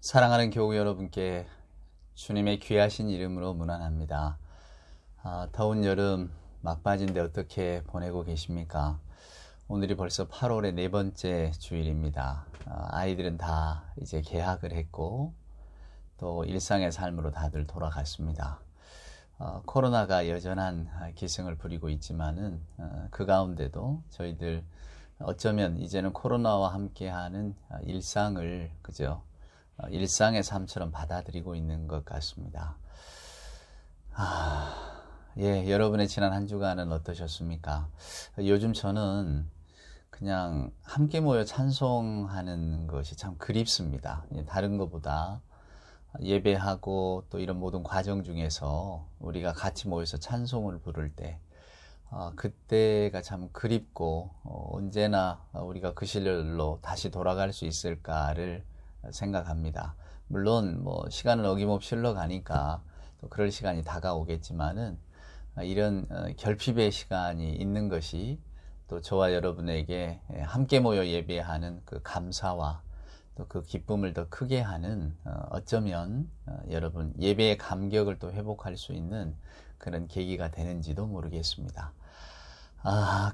사랑하는 교우 여러분께 주님의 귀하신 이름으로 문안합니다. 더운 여름 막바지인데 어떻게 보내고 계십니까? 오늘이 벌써 8월의 네 번째 주일입니다. 아이들은 다 이제 개학을 했고 또 일상의 삶으로 다들 돌아갔습니다. 코로나가 여전한 기승을 부리고 있지만은 그 가운데도 저희들 어쩌면 이제는 코로나와 함께하는 일상을 일상의 삶처럼 받아들이고 있는 것 같습니다. 여러분의 지난 한 주간은 어떠셨습니까? 요즘 저는 그냥 함께 모여 찬송하는 것이 참 그립습니다. 다른 것보다 예배하고 또 이런 모든 과정 중에서 우리가 같이 모여서 찬송을 부를 때 그때가 참 그립고 언제나 우리가 그 시절로 다시 돌아갈 수 있을까를 생각합니다. 물론 시간은 어김없이 흘러가니까 또 그럴 시간이 다가오겠지만은 이런 결핍의 시간이 있는 것이 또 저와 여러분에게 함께 모여 예배하는 그 감사와 또 그 기쁨을 더 크게 하는 어쩌면 여러분 예배의 감격을 또 회복할 수 있는 그런 계기가 되는지도 모르겠습니다.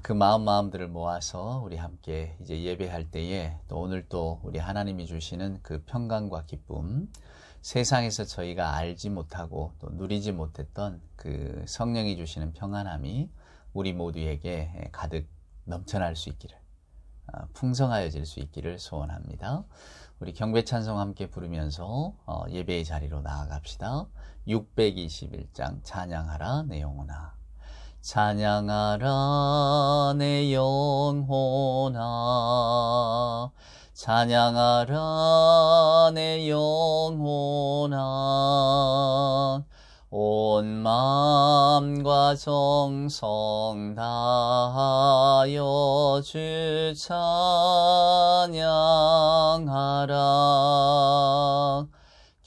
그 마음들을 모아서 우리 함께 이제 예배할 때에 또 오늘 또 우리 하나님이 주시는 그 평강과 기쁨, 세상에서 저희가 알지 못하고 또 누리지 못했던 그 성령이 주시는 평안함이 우리 모두에게 가득 넘쳐날 수 있기를, 풍성하여질 수 있기를 소원합니다. 우리 경배 찬송 함께 부르면서 예배의 자리로 나아갑시다. 621장 찬양하라 내 영혼아. 찬양하라 내 영혼아, 찬양하라 내 영혼아, 온 마음과 정성 다하여 주 찬양하라.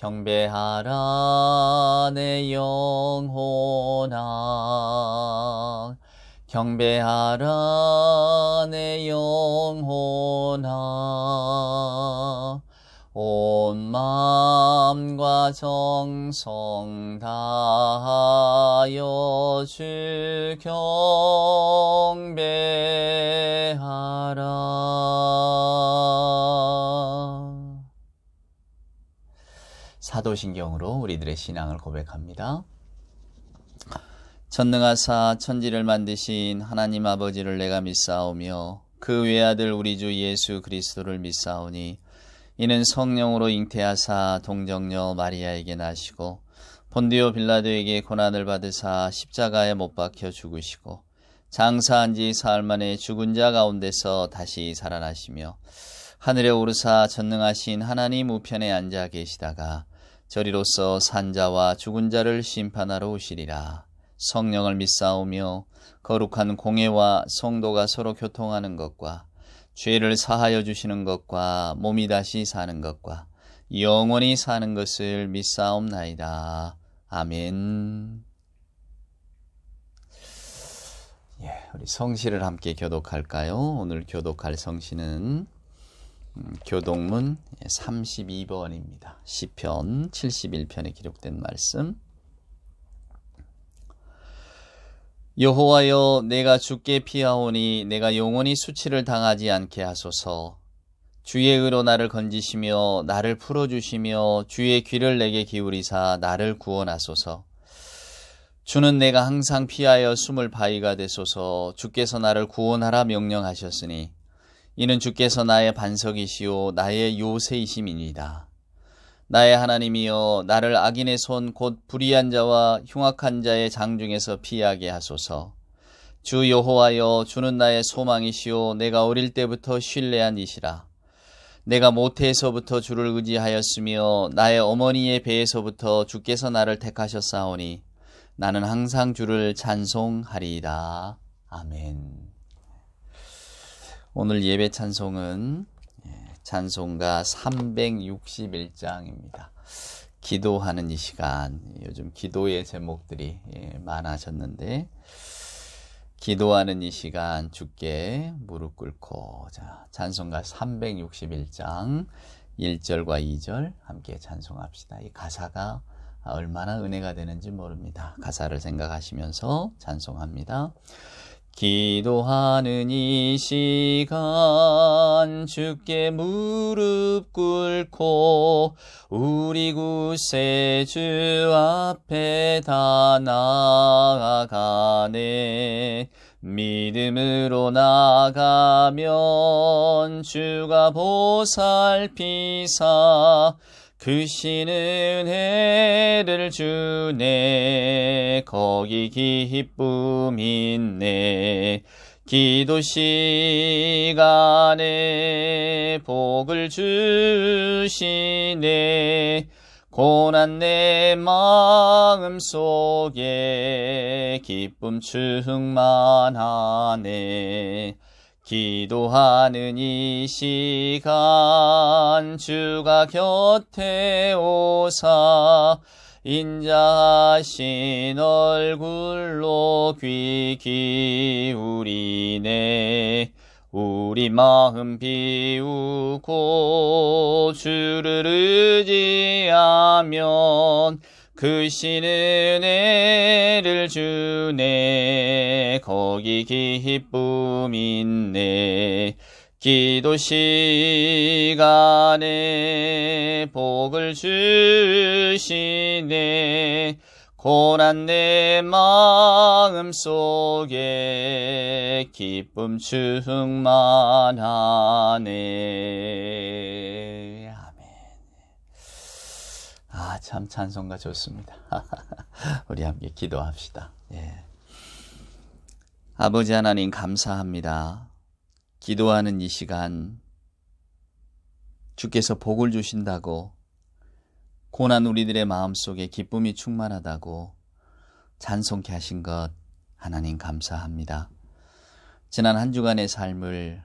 경배하라 내 영혼아, 경배하라 내 영혼아, 온 마음과 정성 다하여 주 경배하라. 사도신경으로 우리들의 신앙을 고백합니다. 전능하사 천지를 만드신 하나님 아버지를 내가 믿사오며 그 외아들 우리 주 예수 그리스도를 믿사오니 이는 성령으로 잉태하사 동정녀 마리아에게 나시고 본디오 빌라도에게 고난을 받으사 십자가에 못 박혀 죽으시고 장사한 지 사흘 만에 죽은 자 가운데서 다시 살아나시며 하늘에 오르사 전능하신 하나님 우편에 앉아 계시다가 저리로서 산자와 죽은 자를 심판하러 오시리라. 성령을 믿사오며 거룩한 공회와 성도가 서로 교통하는 것과 죄를 사하여 주시는 것과 몸이 다시 사는 것과 영원히 사는 것을 믿사옵나이다. 아멘. 우리 성시를 함께 교독할까요? 오늘 교독할 성시는 교독문 32번입니다. 시편 71편에 기록된 말씀. 여호와여, 내가 주께 피하오니 내가 영원히 수치를 당하지 않게 하소서. 주의 의로 나를 건지시며 나를 풀어주시며 주의 귀를 내게 기울이사 나를 구원하소서. 주는 내가 항상 피하여 숨을 바위가 되소서. 주께서 나를 구원하라 명령하셨으니 이는 주께서 나의 반석이시오 나의 요새이심이니이다. 나의 하나님이여, 나를 악인의 손 곧 불의한 자와 흉악한 자의 장중에서 피하게 하소서. 주 여호와여, 주는 나의 소망이시오 내가 어릴 때부터 신뢰한 이시라. 내가 모태에서부터 주를 의지하였으며 나의 어머니의 배에서부터 주께서 나를 택하셨사오니 나는 항상 주를 찬송하리이다. 아멘. 오늘 예배 찬송은 찬송가 361장입니다. 기도하는 이 시간, 요즘 기도의 제목들이 많아졌는데 기도하는 이 시간 주께 무릎 꿇고, 찬송가 361장 1절과 2절 함께 찬송합시다. 이 가사가 얼마나 은혜가 되는지 모릅니다. 가사를 생각하시면서 찬송합니다. 기도하는 이 시간 주께 무릎 꿇고 우리 구세주 앞에 다 나아가네. 믿음으로 나가면 주가 보살피사 크신 은혜를 주네. 거기 기쁨 있네. 기도 시간에 복을 주시네. 고난 내 마음 속에 기쁨 충만하네. 기도하는 이 시간 주가 곁에 오사 인자하신 얼굴로 귀 기울이네. 우리 마음 비우고 주를 의지하면 크신 은혜를 주네. 거기 기쁨 있네. 기도 시간에 복을 주시네. 고난 내 마음 속에 기쁨 충만하네. 아멘. 참 찬송가 좋습니다. 우리 함께 기도합시다. 예. 아버지 하나님 감사합니다. 기도하는 이 시간 주께서 복을 주신다고, 고난 우리들의 마음속에 기쁨이 충만하다고 찬송케 하신 것 하나님 감사합니다. 지난 한 주간의 삶을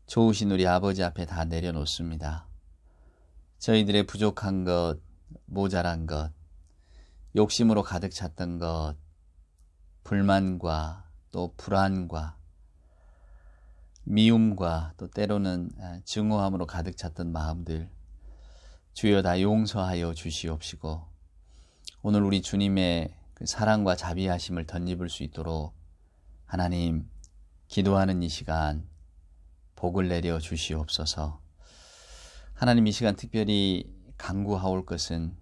좋으신 우리 아버지 앞에 다 내려놓습니다. 저희들의 부족한 것, 모자란 것, 욕심으로 가득 찼던 것, 불만과 또 불안과 미움과 또 때로는 증오함으로 가득 찼던 마음들 주여 다 용서하여 주시옵시고, 오늘 우리 주님의 그 사랑과 자비하심을 덧입을 수 있도록 하나님 기도하는 이 시간 복을 내려 주시옵소서. 하나님 이 시간 특별히 간구하올 것은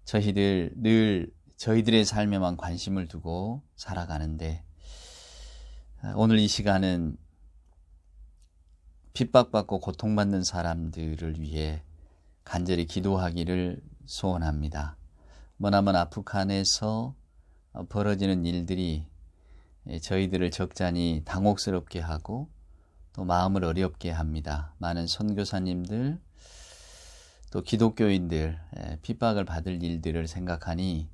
저희들의 삶에만 관심을 두고 살아가는데, 오늘 이 시간은 핍박받고 고통받는 사람들을 위해 간절히 기도하기를 소원합니다. 머나먼 아프간에서 벌어지는 일들이 저희들을 적잖이 당혹스럽게 하고 또 마음을 어렵게 합니다. 많은 선교사님들 또 기독교인들 핍박을 받을 일들을 생각하니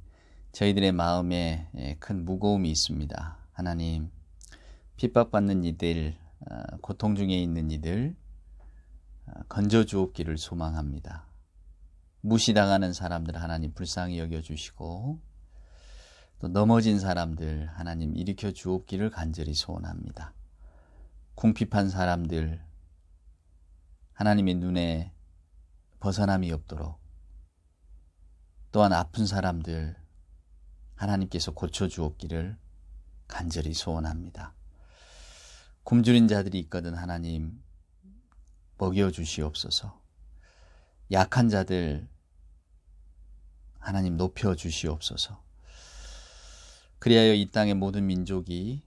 저희들의 마음에 큰 무거움이 있습니다. 하나님, 핍박받는 이들, 고통 중에 있는 이들 건져주옵기를 소망합니다. 무시당하는 사람들 하나님 불쌍히 여겨주시고, 또 넘어진 사람들 하나님 일으켜 주옵기를 간절히 소원합니다. 궁핍한 사람들 하나님의 눈에 벗어남이 없도록, 또한 아픈 사람들 하나님께서 고쳐주옵기를 간절히 소원합니다. 굶주린 자들이 있거든 하나님 먹여주시옵소서. 약한 자들 하나님 높여주시옵소서. 그리하여 이 땅의 모든 민족이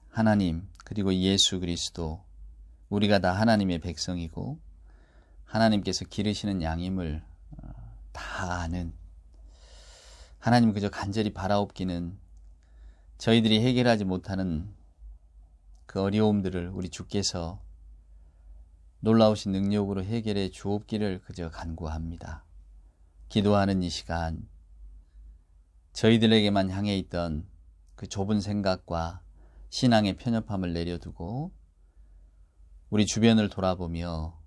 하나님 그리고 예수 그리스도, 우리가 다 하나님의 백성이고 하나님께서 기르시는 양임을 다 아는, 하나님 그저 간절히 바라옵기는 저희들이 해결하지 못하는 그 어려움들을 우리 주께서 놀라우신 능력으로 해결해 주옵기를 그저 간구합니다. 기도하는 이 시간 저희들에게만 향해 있던 그 좁은 생각과 신앙의 편협함을 내려두고 우리 주변을 돌아보며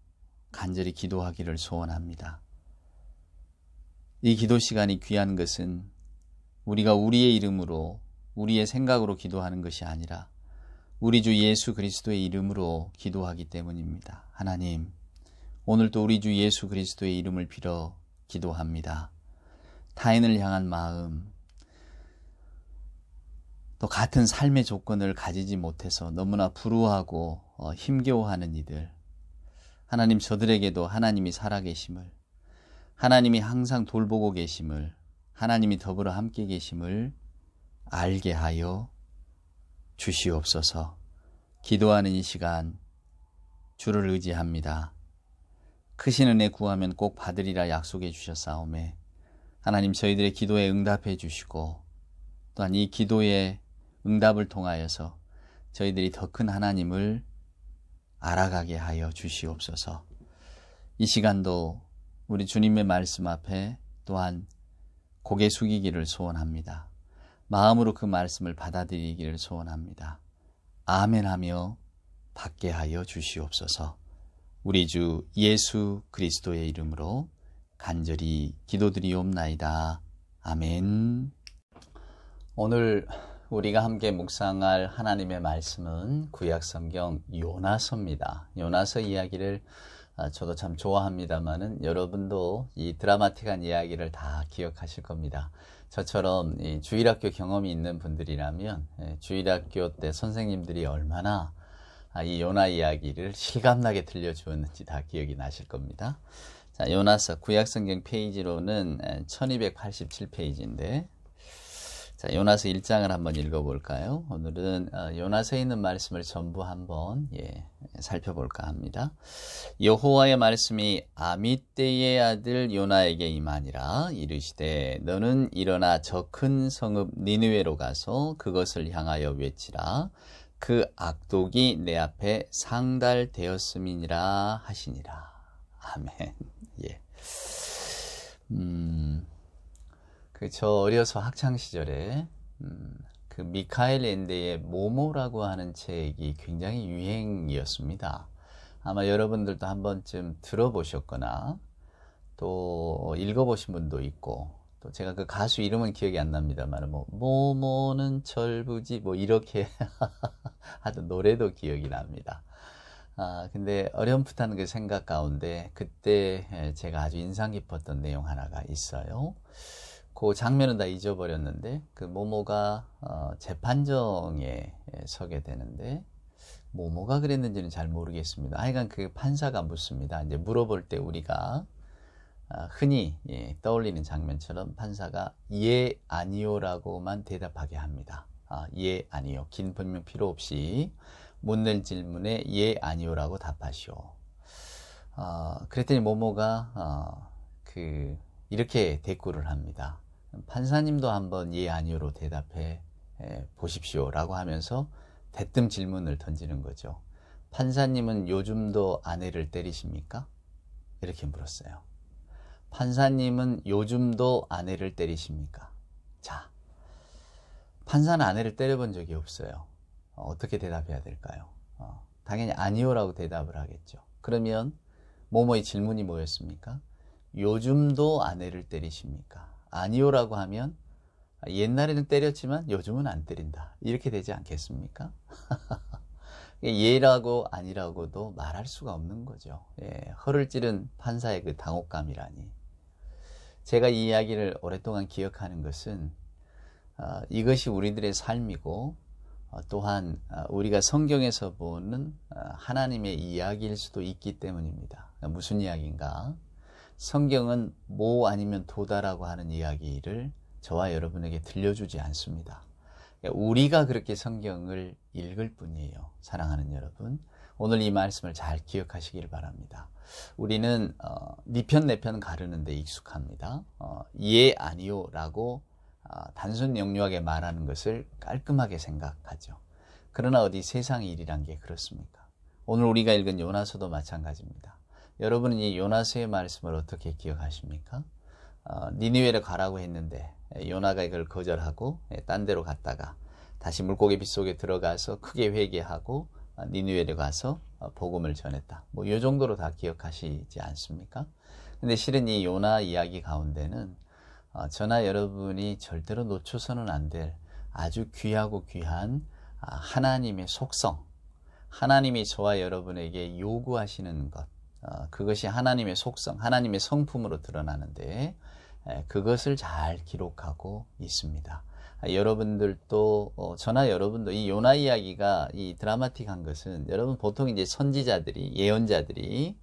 간절히 기도하기를 소원합니다. 이 기도 시간이 귀한 것은 우리가 우리의 이름으로, 우리의 생각으로 기도하는 것이 아니라 우리 주 예수 그리스도의 이름으로 기도하기 때문입니다. 하나님, 오늘도 우리 주 예수 그리스도의 이름을 빌어 기도합니다. 타인을 향한 마음, 또 같은 삶의 조건을 가지지 못해서 너무나 불우하고 힘겨워하는 이들, 하나님, 저들에게도 하나님이 살아계심을, 하나님이 항상 돌보고 계심을, 하나님이 더불어 함께 계심을 알게 하여 주시옵소서. 기도하는 이 시간 주를 의지합니다. 크신 은혜 구하면 꼭 받으리라 약속해 주셨사오매, 하나님, 저희들의 기도에 응답해 주시고 또한 이 기도의 응답을 통하여서 저희들이 더 큰 하나님을 알아가게 하여 주시옵소서. 이 시간도 우리 주님의 말씀 앞에 또한 고개 숙이기를 소원합니다. 마음으로 그 말씀을 받아들이기를 소원합니다. 아멘하며 받게 하여 주시옵소서. 우리 주 예수 그리스도의 이름으로 간절히 기도드리옵나이다. 아멘. 오늘 우리가 함께 묵상할 하나님의 말씀은 구약성경 요나서입니다. 요나서 이야기를 저도 참 좋아합니다만은 여러분도 이 드라마틱한 이야기를 다 기억하실 겁니다. 저처럼 이 주일학교 경험이 있는 분들이라면 주일학교 때 선생님들이 얼마나 이 요나 이야기를 실감나게 들려주었는지 다 기억이 나실 겁니다. 자, 요나서 구약성경 페이지로는 1287페이지인데, 자, 요나서 1장을 한번 읽어볼까요? 오늘은 요나서에 있는 말씀을 전부 한번 살펴볼까 합니다. 여호와의 말씀이 아미떼의 아들 요나에게 임하니라. 이르시되 너는 일어나 저 큰 성읍 니느웨로 가서 그것을 향하여 외치라. 그 악독이 내 앞에 상달되었음이니라 하시니라. 아멘. 예. 저 어려서 학창시절에 그 미카엘 엔데의 모모라고 하는 책이 굉장히 유행이었습니다. 아마 여러분들도 한 번쯤 들어보셨거나 또 읽어보신 분도 있고, 또 제가 그 가수 이름은 기억이 안 납니다만 모모는 철부지 이렇게 하던 노래도 기억이 납니다. 근데 어렴풋한 그 생각 가운데 그때 제가 아주 인상 깊었던 내용 하나가 있어요. 그 장면은 다 잊어버렸는데 그 모모가 재판정에 서게 되는데, 모모가 그랬는지는 잘 모르겠습니다. 하여간 그 판사가 묻습니다. 이제 물어볼 때 우리가 흔히 떠올리는 장면처럼 판사가 예, 아니요라고만 대답하게 합니다. 예, 아니요. 긴 변명 필요 없이 묻는 질문에 예, 아니요라고 답하시오. 그랬더니 모모가 이렇게 대꾸를 합니다. 판사님도 한번 예, 아니요로 대답해 보십시오라고 하면서 대뜸 질문을 던지는 거죠. 판사님은 요즘도 아내를 때리십니까? 이렇게 물었어요. 판사님은 요즘도 아내를 때리십니까? 자, 판사는 아내를 때려본 적이 없어요. 어떻게 대답해야 될까요? 당연히 아니요라고 대답을 하겠죠. 그러면 모모의 질문이 뭐였습니까? 요즘도 아내를 때리십니까? 아니요라고 하면 옛날에는 때렸지만 요즘은 안 때린다. 이렇게 되지 않겠습니까? 예라고 아니라고도 말할 수가 없는 거죠. 허를 찌른 판사의 그 당혹감이라니. 제가 이 이야기를 오랫동안 기억하는 것은 이것이 우리들의 삶이고 또한 우리가 성경에서 보는 하나님의 이야기일 수도 있기 때문입니다. 무슨 이야기인가? 성경은 모 아니면 도다라고 하는 이야기를 저와 여러분에게 들려주지 않습니다. 우리가 그렇게 성경을 읽을 뿐이에요. 사랑하는 여러분, 오늘 이 말씀을 잘 기억하시길 바랍니다. 우리는 네 편 내 편 가르는 데 익숙합니다. 예, 아니요 라고 단순 영유하게 말하는 것을 깔끔하게 생각하죠. 그러나 어디 세상의 일이란 게 그렇습니까? 오늘 우리가 읽은 요나서도 마찬가지입니다. 여러분은 이 요나서의 말씀을 어떻게 기억하십니까? 니느웨를 가라고 했는데 요나가 이걸 거절하고 딴 데로 갔다가 다시 물고기 빗속에 들어가서 크게 회개하고 니느웨를 가서 복음을 전했다. 이 정도로 다 기억하시지 않습니까? 근데 실은 이 요나 이야기 가운데는 저나 여러분이 절대로 놓쳐서는 안 될 아주 귀하고 귀한 하나님의 속성, 하나님이 저와 여러분에게 요구하시는 것, 그것이 하나님의 속성, 하나님의 성품으로 드러나는데 그것을 잘 기록하고 있습니다. 여러분들도 저나 여러분도 이 요나 이야기가 이 드라마틱한 것은 여러분 보통 이제 선지자들이 예언자들이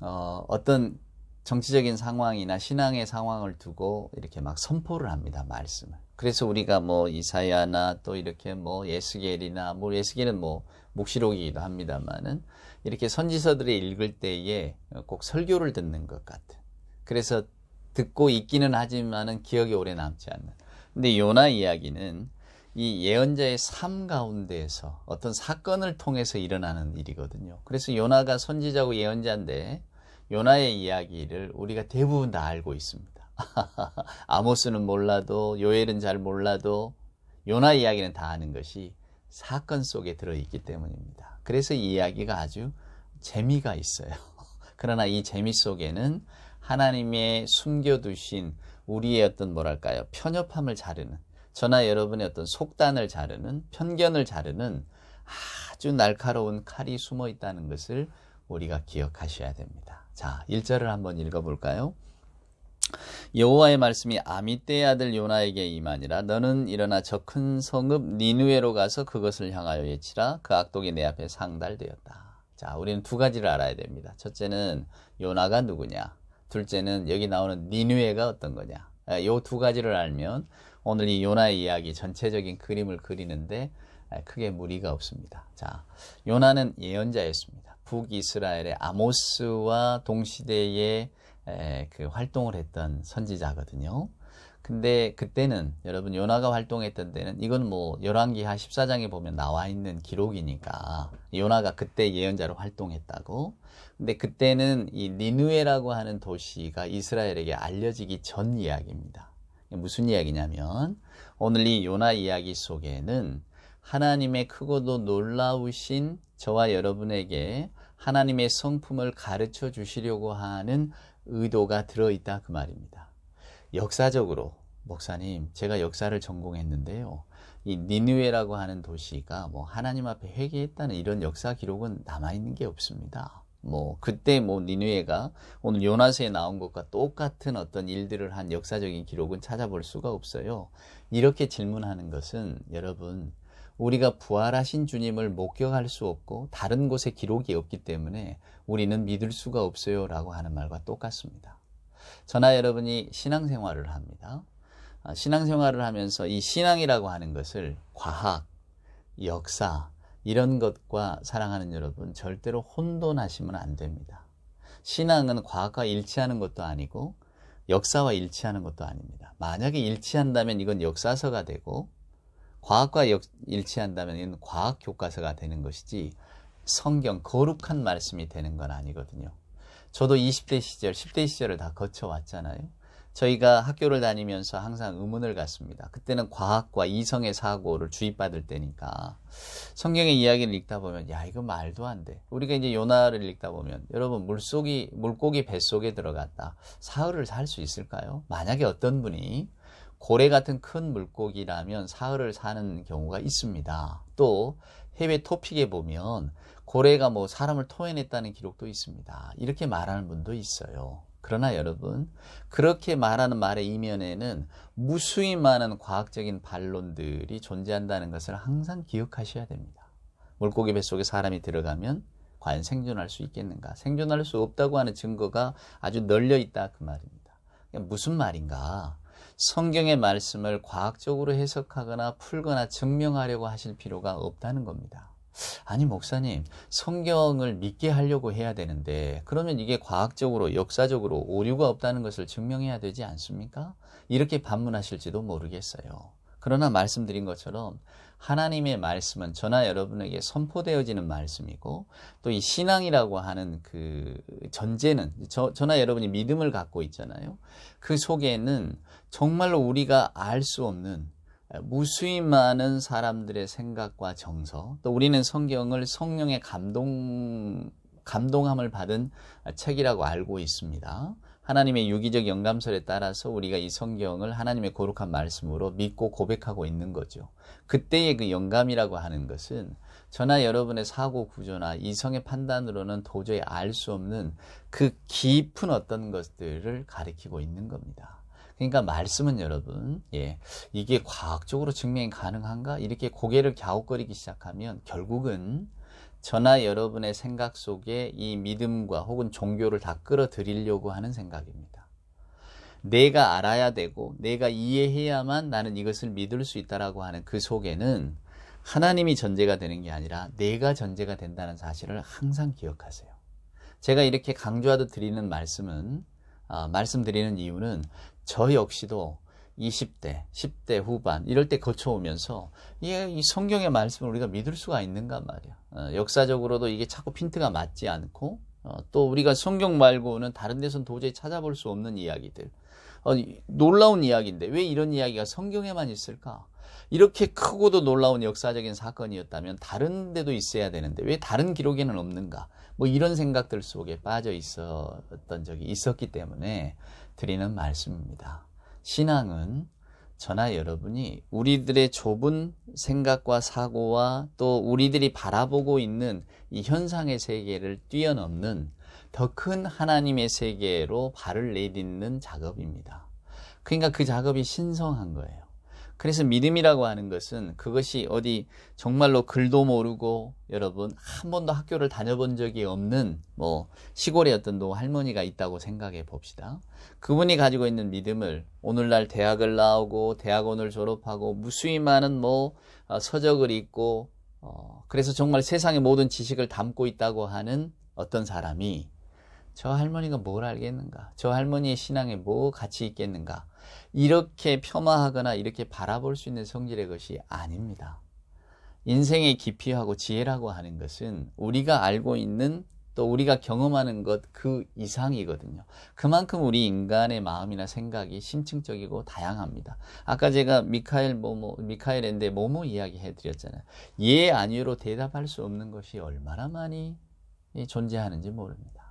어떤 정치적인 상황이나 신앙의 상황을 두고 이렇게 막 선포를 합니다. 말씀을. 그래서 우리가 뭐 이사야나 또 이렇게 뭐 예스겔이나 뭐 예스겔은 뭐 묵시록이기도 합니다만은 이렇게 선지서들을 읽을 때에 꼭 설교를 듣는 것 같은. 그래서 듣고 있기는 하지만은 기억에 오래 남지 않는. 근데 요나 이야기는 이 예언자의 삶 가운데에서 어떤 사건을 통해서 일어나는 일이거든요. 그래서 요나가 선지자고 예언자인데 요나의 이야기를 우리가 대부분 다 알고 있습니다. 아모스는 몰라도 요엘은 잘 몰라도 요나 이야기는 다 아는 것이 사건 속에 들어있기 때문입니다. 그래서 이 이야기가 아주 재미가 있어요. 그러나 이 재미 속에는 하나님의 숨겨두신 우리의 어떤 뭐랄까요, 편협함을 자르는, 저나 여러분의 어떤 속단을 자르는, 편견을 자르는 아주 날카로운 칼이 숨어 있다는 것을 우리가 기억하셔야 됩니다. 자, 1절을 한번 읽어볼까요? 여호와의 말씀이 아미떼의 아들 요나에게 임하니라. 너는 일어나 저 큰 성읍 니느웨로 가서 그것을 향하여 외치라. 그 악독이 내 앞에 상달되었다. 자, 우리는 두 가지를 알아야 됩니다. 첫째는 요나가 누구냐, 둘째는 여기 나오는 니느웨가 어떤 거냐. 이 두 가지를 알면 오늘 이 요나의 이야기 전체적인 그림을 그리는데 크게 무리가 없습니다. 자, 요나는 예언자였습니다. 북이스라엘의 아모스와 동시대에 그 활동을 했던 선지자거든요. 근데 그때는 여러분 요나가 활동했던 때는 이건 뭐 열왕기하 14장에 보면 나와 있는 기록이니까 요나가 그때 예언자로 활동했다고. 근데 그때는 이 니느웨라고 하는 도시가 이스라엘에게 알려지기 전 이야기입니다. 무슨 이야기냐면 오늘 이 요나 이야기 속에는 하나님의 크고도 놀라우신 저와 여러분에게 하나님의 성품을 가르쳐 주시려고 하는 의도가 들어있다 그 말입니다. 역사적으로 목사님, 제가 역사를 전공했는데요, 이 니느웨라고 하는 도시가 뭐 하나님 앞에 회개했다는 이런 역사 기록은 남아있는 게 없습니다. 뭐 그때 뭐 니느웨가 오늘 요나서에 나온 것과 똑같은 어떤 일들을 한 역사적인 기록은 찾아볼 수가 없어요. 이렇게 질문하는 것은 여러분, 우리가 부활하신 주님을 목격할 수 없고 다른 곳에 기록이 없기 때문에 우리는 믿을 수가 없어요 라고 하는 말과 똑같습니다. 저나 여러분이 신앙생활을 합니다. 신앙생활을 하면서 이 신앙이라고 하는 것을 과학, 역사 이런 것과 사랑하는 여러분 절대로 혼돈하시면 안 됩니다. 신앙은 과학과 일치하는 것도 아니고 역사와 일치하는 것도 아닙니다. 만약에 일치한다면 이건 역사서가 되고 과학과 일치한다면 이건 과학 교과서가 되는 것이지 성경 거룩한 말씀이 되는 건 아니거든요. 저도 20대 시절, 10대 시절을 다 거쳐왔잖아요. 저희가 학교를 다니면서 항상 의문을 갖습니다. 그때는 과학과 이성의 사고를 주입받을 때니까 성경의 이야기를 읽다 보면 야, 이거 말도 안 돼. 우리가 이제 요나를 읽다 보면 여러분, 물고기 뱃속에 들어갔다. 사흘을 살 수 있을까요? 만약에 어떤 분이 고래 같은 큰 물고기라면 사흘을 사는 경우가 있습니다. 또 해외 토픽에 보면 고래가 뭐 사람을 토해냈다는 기록도 있습니다. 이렇게 말하는 분도 있어요. 그러나 여러분, 그렇게 말하는 말의 이면에는 무수히 많은 과학적인 반론들이 존재한다는 것을 항상 기억하셔야 됩니다. 물고기 뱃속에 사람이 들어가면 과연 생존할 수 있겠는가? 생존할 수 없다고 하는 증거가 아주 널려 있다 그 말입니다. 무슨 말인가? 성경의 말씀을 과학적으로 해석하거나 풀거나 증명하려고 하실 필요가 없다는 겁니다. 아니 목사님, 성경을 믿게 하려고 해야 되는데 그러면 이게 과학적으로 역사적으로 오류가 없다는 것을 증명해야 되지 않습니까? 이렇게 반문하실지도 모르겠어요. 그러나 말씀드린 것처럼 하나님의 말씀은 저나 여러분에게 선포되어지는 말씀이고 또 이 신앙이라고 하는 그 전제는 저나 여러분이 믿음을 갖고 있잖아요. 그 속에는 정말로 우리가 알 수 없는 무수히 많은 사람들의 생각과 정서, 또 우리는 성경을 성령의 감동함을 받은 책이라고 알고 있습니다. 하나님의 유기적 영감설에 따라서 우리가 이 성경을 하나님의 거룩한 말씀으로 믿고 고백하고 있는 거죠. 그때의 그 영감이라고 하는 것은 저나 여러분의 사고 구조나 이성의 판단으로는 도저히 알 수 없는 그 깊은 어떤 것들을 가리키고 있는 겁니다. 그러니까 말씀은 여러분, 이게 과학적으로 증명이 가능한가? 이렇게 고개를 갸웃거리기 시작하면 결국은 저나 여러분의 생각 속에 이 믿음과 혹은 종교를 다 끌어들이려고 하는 생각입니다. 내가 알아야 되고 내가 이해해야만 나는 이것을 믿을 수 있다라고 하는 그 속에는 하나님이 전제가 되는 게 아니라 내가 전제가 된다는 사실을 항상 기억하세요. 제가 이렇게 강조하듯 드리는 말씀드리는 이유는 저 역시도 20대, 10대 후반 이럴 때 거쳐오면서 이 성경의 말씀을 우리가 믿을 수가 있는가 말이야. 역사적으로도 이게 자꾸 핀트가 맞지 않고 또 우리가 성경 말고는 다른 데서는 도저히 찾아볼 수 없는 이야기들. 놀라운 이야기인데 왜 이런 이야기가 성경에만 있을까? 이렇게 크고도 놀라운 역사적인 사건이었다면 다른 데도 있어야 되는데 왜 다른 기록에는 없는가? 뭐 이런 생각들 속에 빠져 있었던 적이 있었기 때문에 드리는 말씀입니다. 신앙은 저나 여러분이 우리들의 좁은 생각과 사고와 또 우리들이 바라보고 있는 이 현상의 세계를 뛰어넘는 더 큰 하나님의 세계로 발을 내딛는 작업입니다. 그러니까 그 작업이 신성한 거예요. 그래서 믿음이라고 하는 것은 그것이 어디 정말로 글도 모르고 여러분 한 번도 학교를 다녀본 적이 없는 시골에 어떤 노할머니가 있다고 생각해 봅시다. 그분이 가지고 있는 믿음을 오늘날 대학을 나오고 대학원을 졸업하고 무수히 많은 서적을 읽고 그래서 정말 세상의 모든 지식을 담고 있다고 하는 어떤 사람이 저 할머니가 뭘 알겠는가? 저 할머니의 신앙에 뭐 가치 있겠는가? 이렇게 폄하하거나 이렇게 바라볼 수 있는 성질의 것이 아닙니다. 인생의 깊이하고 지혜라고 하는 것은 우리가 알고 있는 또 우리가 경험하는 것 그 이상이거든요. 그만큼 우리 인간의 마음이나 생각이 심층적이고 다양합니다. 아까 제가 미카엘인데 뭐뭐 이야기 해드렸잖아요. 예, 아니요로 대답할 수 없는 것이 얼마나 많이 존재하는지 모릅니다.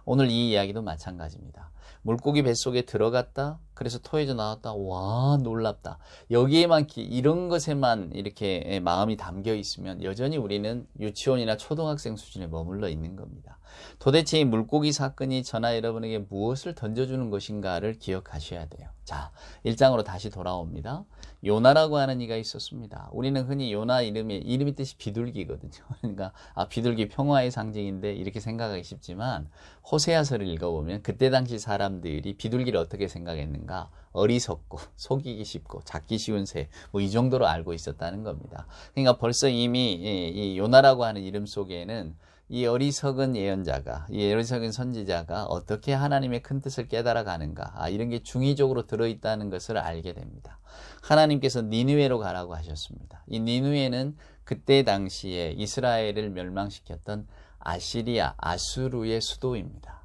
오늘 이 이야기도 마찬가지입니다. 물고기 뱃속에 들어갔다. 그래서 토해져 나왔다. 와, 놀랍다. 여기에만 이런 것에만 이렇게 마음이 담겨 있으면 여전히 우리는 유치원이나 초등학생 수준에 머물러 있는 겁니다. 도대체 이 물고기 사건이 저나 여러분에게 무엇을 던져주는 것인가를 기억하셔야 돼요. 자, 1장으로 다시 돌아옵니다. 요나라고 하는 이가 있었습니다. 우리는 흔히 요나 이름이 뜻이 비둘기거든요. 그러니까 비둘기 평화의 상징인데 이렇게 생각하기 쉽지만 호세아서를 읽어보면 그때 당시 사람들이 비둘기를 어떻게 생각했는가? 어리석고 속이기 쉽고 잡기 쉬운 새, 이 정도로 알고 있었다는 겁니다. 그러니까 벌써 이미 이 요나라고 하는 이름 속에는 이 어리석은 예언자가, 이 어리석은 선지자가 어떻게 하나님의 큰 뜻을 깨달아가는가, 이런 게 중의적으로 들어있다는 것을 알게 됩니다. 하나님께서 니느웨로 가라고 하셨습니다. 이 니느웨는 그때 당시에 이스라엘을 멸망시켰던 아수르의 수도입니다.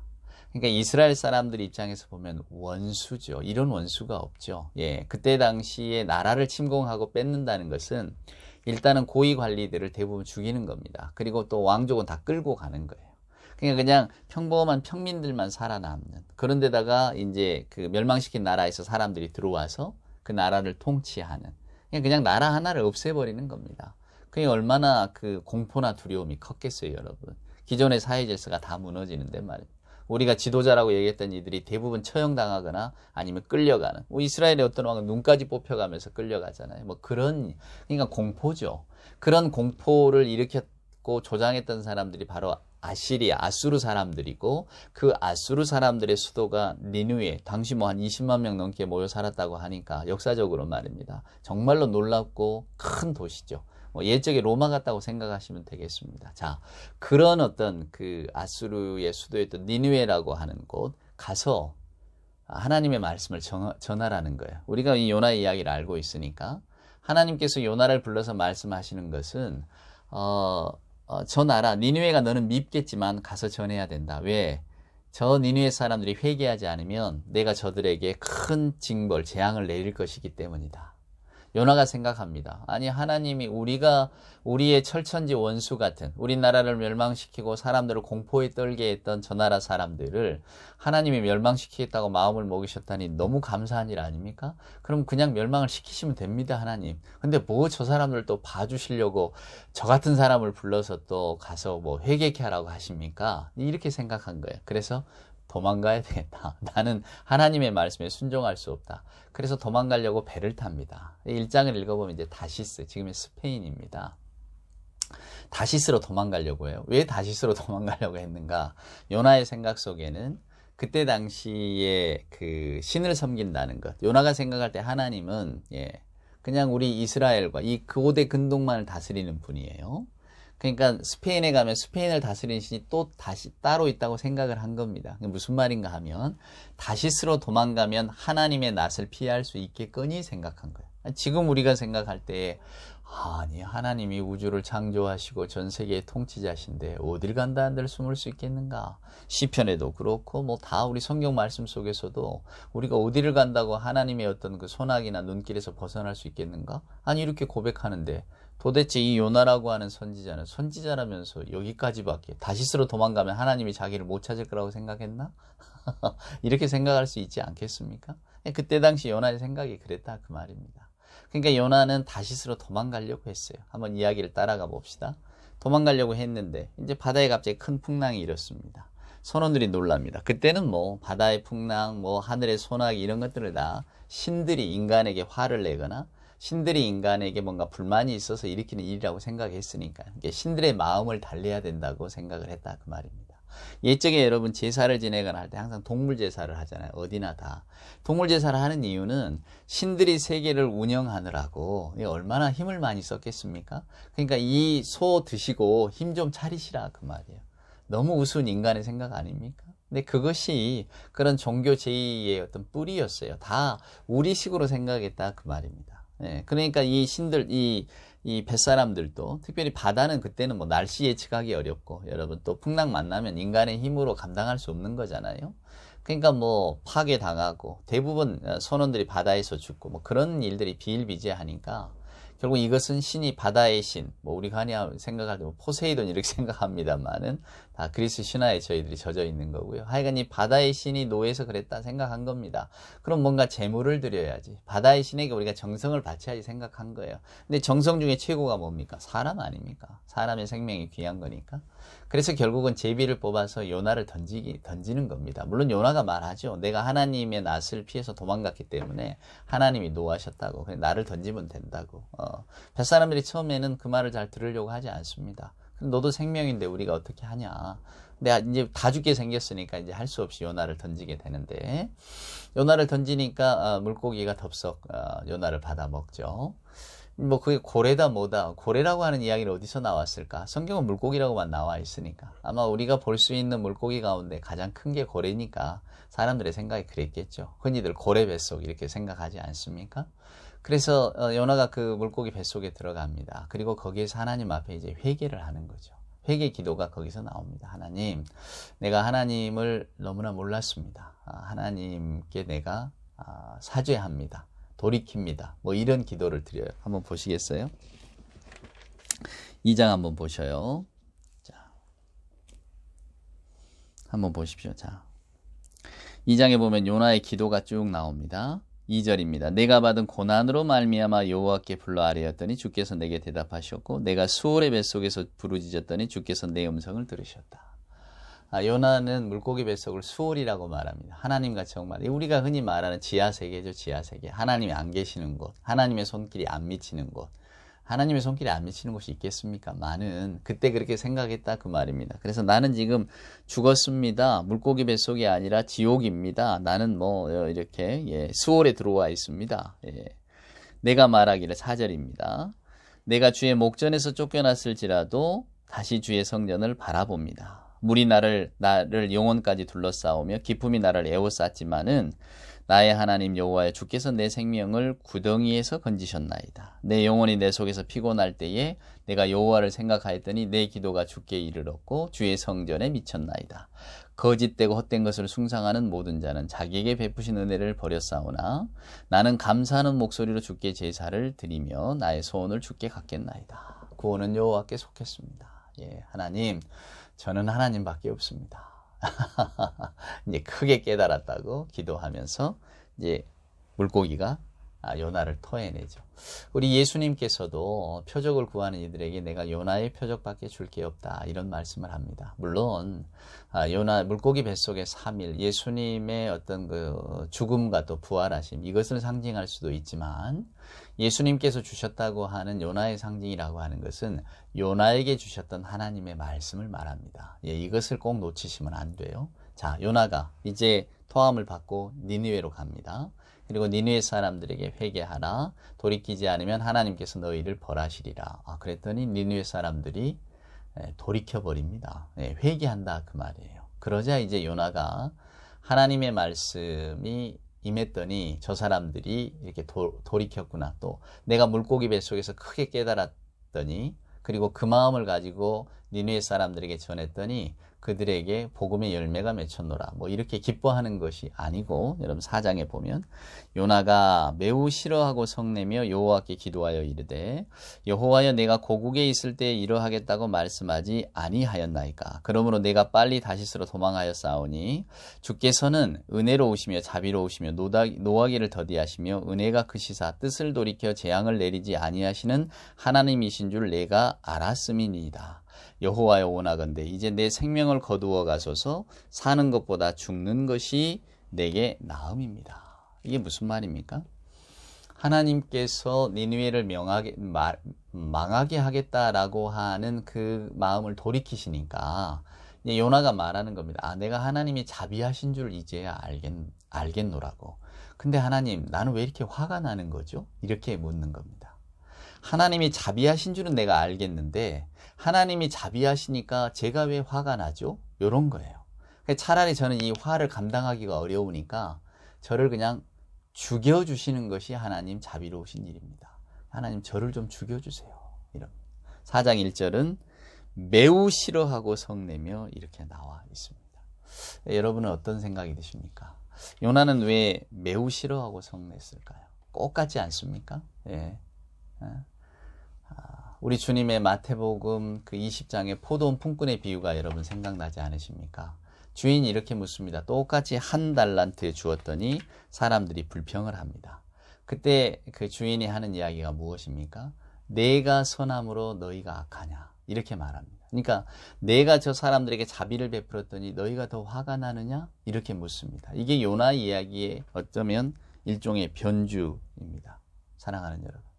그러니까 이스라엘 사람들 입장에서 보면 원수죠. 이런 원수가 없죠. 그때 당시에 나라를 침공하고 뺏는다는 것은 일단은 고위 관리들을 대부분 죽이는 겁니다. 그리고 또 왕족은 다 끌고 가는 거예요. 그냥 평범한 평민들만 살아남는. 그런데다가 이제 그 멸망시킨 나라에서 사람들이 들어와서 그 나라를 통치하는. 그냥 나라 하나를 없애버리는 겁니다. 그게 얼마나 그 공포나 두려움이 컸겠어요, 여러분. 기존의 사회 질서가 다 무너지는데 말이에요. 우리가 지도자라고 얘기했던 이들이 대부분 처형당하거나 아니면 끌려가는. 이스라엘의 어떤 왕은 눈까지 뽑혀가면서 끌려가잖아요. 그러니까 공포죠. 그런 공포를 일으켰고 조장했던 사람들이 바로 아수르 사람들이고 그 아수르 사람들의 수도가 니느웨, 당시 한 20만 명 넘게 모여 살았다고 하니까 역사적으로 말입니다. 정말로 놀랍고 큰 도시죠. 옛적에 로마 같다고 생각하시면 되겠습니다. 자, 그런 어떤 그 아수르의 수도였던 니느웨라고 하는 곳 가서 하나님의 말씀을 전하라는 거예요. 우리가 이 요나의 이야기를 알고 있으니까 하나님께서 요나를 불러서 말씀하시는 것은 저 나라 니느웨가 너는 밉겠지만 가서 전해야 된다. 왜? 저 니느웨 사람들이 회개하지 않으면 내가 저들에게 큰 징벌, 재앙을 내릴 것이기 때문이다. 요나가 생각합니다. 아니 하나님이 우리의 철천지 원수 같은 우리나라를 멸망시키고 사람들을 공포에 떨게 했던 저 나라 사람들을 하나님이 멸망시키겠다고 마음을 먹이셨다니 너무 감사한 일 아닙니까? 그럼 그냥 멸망을 시키시면 됩니다, 하나님. 근데 뭐 저 사람들 또 봐주시려고 저 같은 사람을 불러서 또 가서 뭐 회개케 하라고 하십니까? 이렇게 생각한 거예요. 그래서 도망가야 되겠다. 나는 하나님의 말씀에 순종할 수 없다. 그래서 도망가려고 배를 탑니다. 1장을 읽어보면 이제 다시스, 지금의 스페인입니다. 다시스로 도망가려고 해요. 왜 다시스로 도망가려고 했는가? 요나의 생각 속에는 그때 당시에 그 신을 섬긴다는 것. 요나가 생각할 때 하나님은 그냥 우리 이스라엘과 이 고대 근동만을 다스리는 분이에요. 그러니까 스페인에 가면 스페인을 다스리는 신이 또 다시 따로 있다고 생각을 한 겁니다. 무슨 말인가 하면 다시스로 도망가면 하나님의 낯을 피할 수 있겠거니 생각한 거예요. 지금 우리가 생각할 때 아니 하나님이 우주를 창조하시고 전 세계의 통치자신데 어딜 간다 한들 숨을 수 있겠는가. 시편에도 그렇고 뭐 다 우리 성경 말씀 속에서도 우리가 어디를 간다고 하나님의 어떤 그 손아귀나 눈길에서 벗어날 수 있겠는가. 아니 이렇게 고백하는데 도대체 이 요나라고 하는 선지자는 선지자라면서 여기까지밖에 다시스로 도망가면 하나님이 자기를 못 찾을 거라고 생각했나? 이렇게 생각할 수 있지 않겠습니까? 그때 당시 요나의 생각이 그랬다 그 말입니다. 그러니까 요나는 다시스로 도망가려고 했어요. 한번 이야기를 따라가 봅시다. 도망가려고 했는데 이제 바다에 갑자기 큰 풍랑이 일었습니다. 선원들이 놀랍니다. 그때는 뭐 바다의 풍랑, 뭐 하늘의 소나기 이런 것들을 다 신들이 인간에게 화를 내거나 신들이 인간에게 뭔가 불만이 있어서 일으키는 일이라고 생각했으니까 신들의 마음을 달래야 된다고 생각을 했다 그 말입니다. 옛적에 여러분 제사를 지내거나 할 때 항상 동물 제사를 하잖아요. 어디나 다. 동물 제사를 하는 이유는 신들이 세계를 운영하느라고 얼마나 힘을 많이 썼겠습니까? 그러니까 이 소 드시고 힘 좀 차리시라 그 말이에요. 너무 우스운 인간의 생각 아닙니까? 근데 그것이 그런 종교 제의의 어떤 뿌리였어요. 다 우리식으로 생각했다 그 말입니다. 그러니까 이 신들, 이 뱃사람들도 특별히 바다는 그때는 뭐 날씨 예측하기 어렵고 여러분 또 풍랑 만나면 인간의 힘으로 감당할 수 없는 거잖아요. 그러니까 뭐 파괴당하고 대부분 선원들이 바다에서 죽고 뭐 그런 일들이 비일비재하니까 결국 이것은 신이 바다의 신, 뭐 우리가 생각할 때 포세이돈 이렇게 생각합니다만은 다 그리스 신화에 저희들이 젖어 있는 거고요. 하여간 이 바다의 신이 노예해서 그랬다 생각한 겁니다. 그럼 뭔가 제물을 드려야지. 바다의 신에게 우리가 정성을 바쳐야지 생각한 거예요. 근데 정성 중에 최고가 뭡니까? 사람 아닙니까? 사람의 생명이 귀한 거니까. 그래서 결국은 제비를 뽑아서 요나를 던지는 겁니다. 물론 요나가 말하죠. 내가 하나님의 낯을 피해서 도망갔기 때문에 하나님이 노하셨다고. 그냥 나를 던지면 된다고. 뱃사람들이 처음에는 그 말을 잘 들으려고 하지 않습니다. 너도 생명인데 우리가 어떻게 하냐. 근데 이제 다 죽게 생겼으니까 이제 할 수 없이 요나를 던지게 되는데 요나를 던지니까 물고기가 덥석 요나를 받아 먹죠. 뭐 그게 고래다 뭐다. 고래라고 하는 이야기는 어디서 나왔을까? 성경은 물고기라고만 나와 있으니까. 아마 우리가 볼 수 있는 물고기 가운데 가장 큰 게 고래니까 사람들의 생각이 그랬겠죠. 흔히들 고래 뱃속 이렇게 생각하지 않습니까? 그래서 요나가 그 물고기 뱃속에 들어갑니다. 그리고 거기에서 하나님 앞에 이제 회개를 하는 거죠. 회개 기도가 거기서 나옵니다. 하나님, 내가 하나님을 너무나 몰랐습니다. 하나님께 내가 사죄합니다. 돌이킵니다. 뭐 이런 기도를 드려요. 한번 보시겠어요? 2장 한번 보셔요. 자, 한번 보십시오. 자, 2장에 보면 요나의 기도가 쭉 나옵니다. 2절입니다. 내가 받은 고난으로 말미암아 여호와께 불러 아뢰었더니 주께서 내게 대답하셨고 내가 수월의 뱃속에서 부르짖었더니 주께서 내 음성을 들으셨다. 요나는 물고기 뱃속을 수월이라고 말합니다. 하나님과 정말 우리가 흔히 말하는 지하세계죠. 지하세계. 하나님이 안 계시는 곳. 하나님의 손길이 안 미치는 곳. 하나님의 손길이 안 미치는 곳이 있겠습니까? 많은 그때 그렇게 생각했다 그 말입니다. 그래서 나는 지금 죽었습니다. 물고기 뱃속이 아니라 지옥입니다. 나는 뭐 이렇게 수월에 들어와 있습니다. 내가 말하기를 4절입니다. 내가 주의 목전에서 쫓겨났을지라도 다시 주의 성전을 바라봅니다. 물이 나를 영혼까지 둘러싸우며 기품이 나를 에워쌌지만은 나의 하나님 여호와여 주께서 내 생명을 구덩이에서 건지셨나이다. 내 영혼이 내 속에서 피곤할 때에 내가 여호와를 생각하였더니 내 기도가 주께 이르렀고 주의 성전에 미쳤나이다. 거짓되고 헛된 것을 숭상하는 모든 자는 자기에게 베푸신 은혜를 버렸사오나 나는 감사하는 목소리로 주께 제사를 드리며 나의 소원을 주께 갖겠나이다. 구원은 여호와께 속했습니다. 예, 하나님, 저는 하나님밖에 없습니다. 이제 크게 깨달았다고 기도하면서 이제 물고기가 요나를 토해내죠. 우리 예수님께서도 표적을 구하는 이들에게 내가 요나의 표적밖에 줄 게 없다 이런 말씀을 합니다. 물론 요나 물고기 뱃속의 3일 예수님의 어떤 그 죽음과 또 부활하심 이것을 상징할 수도 있지만 예수님께서 주셨다고 하는 요나의 상징이라고 하는 것은 요나에게 주셨던 하나님의 말씀을 말합니다. 예, 이것을 꼭 놓치시면 안 돼요. 자, 요나가 이제 토함을 받고 니느웨로 갑니다. 그리고 니느웨 사람들에게 회개하라. 돌이키지 않으면 하나님께서 너희를 벌하시리라. 그랬더니 니느웨 사람들이 돌이켜버립니다. 회개한다 그 말이에요. 그러자 이제 요나가 하나님의 말씀이 임했더니 저 사람들이 이렇게 돌이켰구나. 또 내가 물고기 뱃속에서 크게 깨달았더니 그리고 그 마음을 가지고 니느웨 사람들에게 전했더니 그들에게 복음의 열매가 맺혔노라. 뭐 이렇게 기뻐하는 것이 아니고 여러분 4장에 보면 요나가 매우 싫어하고 성내며 여호와께 기도하여 이르되 여호와여 내가 고국에 있을 때 이러하겠다고 말씀하지 아니하였나이까. 그러므로 내가 빨리 다시스로 도망하여 싸우니 주께서는 은혜로우시며 자비로우시며 노하기를 더디하시며 은혜가 크시사 뜻을 돌이켜 재앙을 내리지 아니하시는 하나님이신 줄 내가 알았음이니이다. 여호와여 원하건대 이제 내 생명을 거두어 가소서. 사는 것보다 죽는 것이 내게 나음입니다. 이게 무슨 말입니까? 하나님께서 니느웨를 망하게 하겠다라고 하는 그 마음을 돌이키시니까 이제 요나가 말하는 겁니다. 내가 하나님이 자비하신 줄 이제야 알겠노라고. 근데 하나님, 나는 왜 이렇게 화가 나는 거죠? 이렇게 묻는 겁니다. 하나님이 자비하신 줄은 내가 알겠는데 하나님이 자비하시니까 제가 왜 화가 나죠? 이런 거예요. 차라리 저는 이 화를 감당하기가 어려우니까 저를 그냥 죽여주시는 것이 하나님 자비로우신 일입니다. 하나님 저를 좀 죽여주세요. 이런 4장 1절은 매우 싫어하고 성내며 이렇게 나와 있습니다. 여러분은 어떤 생각이 드십니까? 요나는 왜 매우 싫어하고 성냈을까요? 꼭 같지 않습니까? 예. 우리 주님의 마태복음 그 20장의 포도원 품꾼의 비유가 여러분 생각나지 않으십니까? 주인이 이렇게 묻습니다. 똑같이 한 달란트 주었더니 사람들이 불평을 합니다. 그때 그 주인이 하는 이야기가 무엇입니까? 내가 선함으로 너희가 악하냐 이렇게 말합니다. 그러니까 내가 저 사람들에게 자비를 베풀었더니 너희가 더 화가 나느냐 이렇게 묻습니다. 이게 요나 이야기의 어쩌면 일종의 변주입니다. 사랑하는 여러분,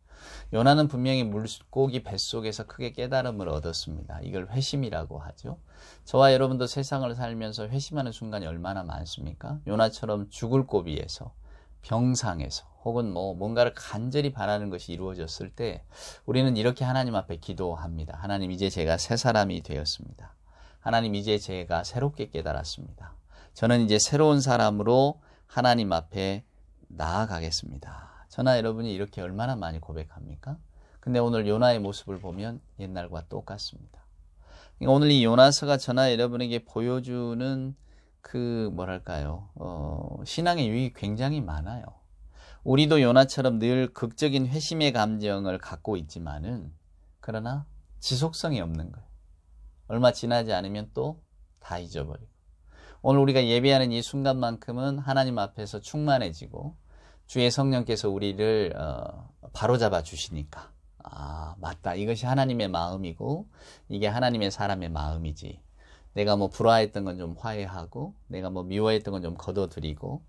요나는 분명히 물고기 뱃속에서 크게 깨달음을 얻었습니다. 이걸 회심이라고 하죠. 저와 여러분도 세상을 살면서 회심하는 순간이 얼마나 많습니까? 요나처럼 죽을 고비에서, 병상에서 혹은 뭔가를 간절히 바라는 것이 이루어졌을 때 우리는 이렇게 하나님 앞에 기도합니다. 하나님, 이제 제가 새 사람이 되었습니다. 하나님, 이제 제가 새롭게 깨달았습니다. 저는 이제 새로운 사람으로 하나님 앞에 나아가겠습니다. 저나 여러분이 이렇게 얼마나 많이 고백합니까? 근데 오늘 요나의 모습을 보면 옛날과 똑같습니다. 그러니까 오늘 이 요나서가 저나 여러분에게 보여주는 그 뭐랄까요? 신앙의 유익이 굉장히 많아요. 우리도 요나처럼 늘 극적인 회심의 감정을 갖고 있지만은 그러나 지속성이 없는 거예요. 얼마 지나지 않으면 또 다 잊어버리고. 오늘 우리가 예배하는 이 순간만큼은 하나님 앞에서 충만해지고 주의 성령께서 우리를 바로잡아 주시니까 맞다, 이것이 하나님의 마음이고 이게 하나님의 사람의 마음이지. 내가 불화했던 건 좀 화해하고 내가 미워했던 건 좀 거둬들이고